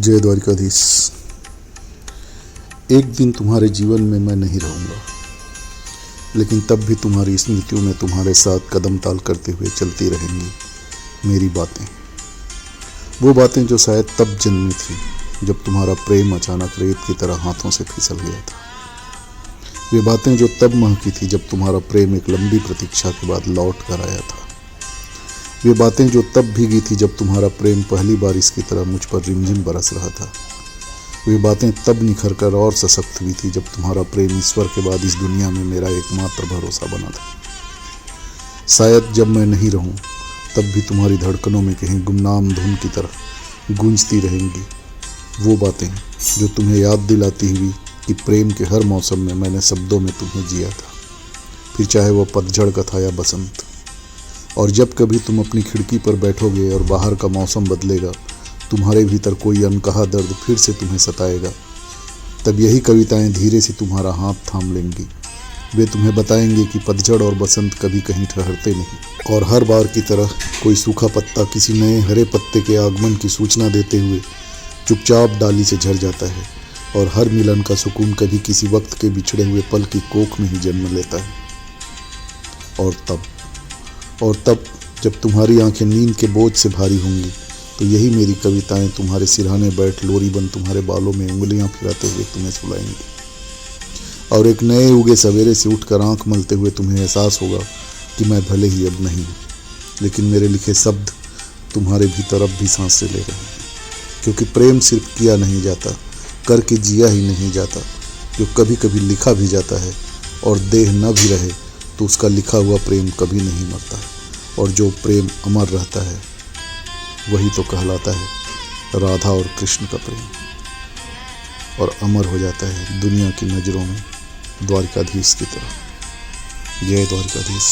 जय द्वारिकाधीश। एक दिन तुम्हारे जीवन में मैं नहीं रहूँगा, लेकिन तब भी तुम्हारी स्मृतियों में तुम्हारे साथ कदम ताल करते हुए चलती रहेंगी मेरी बातें। वो बातें जो शायद तब जन्मी थी जब तुम्हारा प्रेम अचानक रेत की तरह हाथों से फिसल गया था। वे बातें जो तब महकी थी जब तुम्हारा प्रेम एक लंबी प्रतीक्षा के बाद लौट कर आया था। वे बातें जो तब भीगी थी जब तुम्हारा प्रेम पहली बारिश की तरह मुझ पर रिमझिम बरस रहा था। वे बातें तब निखर कर और सशक्त हुई थी जब तुम्हारा प्रेम ईश्वर के बाद इस दुनिया में मेरा एकमात्र भरोसा बना था। शायद जब मैं नहीं रहूं तब भी तुम्हारी धड़कनों में कहीं गुमनाम धुन की तरह गूंजती रहेंगी वो बातें जो तुम्हें याद दिलाती हुई कि प्रेम के हर मौसम में मैंने शब्दों में तुम्हें जिया था, फिर चाहे वह पतझड़ का था या बसंत। और जब कभी तुम अपनी खिड़की पर बैठोगे और बाहर का मौसम बदलेगा, तुम्हारे भीतर कोई अनकहा दर्द फिर से तुम्हें सताएगा, तब यही कविताएं धीरे से तुम्हारा हाथ थाम लेंगी। वे तुम्हें बताएंगे कि पतझड़ और बसंत कभी कहीं ठहरते नहीं, और हर बार की तरह कोई सूखा पत्ता किसी नए हरे पत्ते के आगमन की सूचना देते हुए चुपचाप डाली से झड़ जाता है, और हर मिलन का सुकून कभी किसी वक्त के बिछड़े हुए पल की कोख में ही जन्म लेता है। और तब जब तुम्हारी आंखें नींद के बोझ से भारी होंगी, तो यही मेरी कविताएं तुम्हारे सिरहाने बैठ लोरी बन तुम्हारे बालों में उंगलियां फिराते हुए तुम्हें सुलाएंगी। और एक नए उगे सवेरे से उठकर आंख मलते हुए तुम्हें एहसास होगा कि मैं भले ही अब नहीं हूँ, लेकिन मेरे लिखे शब्द तुम्हारे भीतर अब भी सांसें ले रहे हैं। क्योंकि प्रेम सिर्फ किया नहीं जाता, करके जिया ही नहीं जाता। जो कभी कभी लिखा भी जाता है और देह न भी रहे तो उसका लिखा हुआ प्रेम कभी नहीं मरता, और जो प्रेम अमर रहता है वही तो कहलाता है राधा और कृष्ण का प्रेम, और अमर हो जाता है दुनिया की नज़रों में द्वारिकाधीश की तरह। जय द्वारिकाधीश।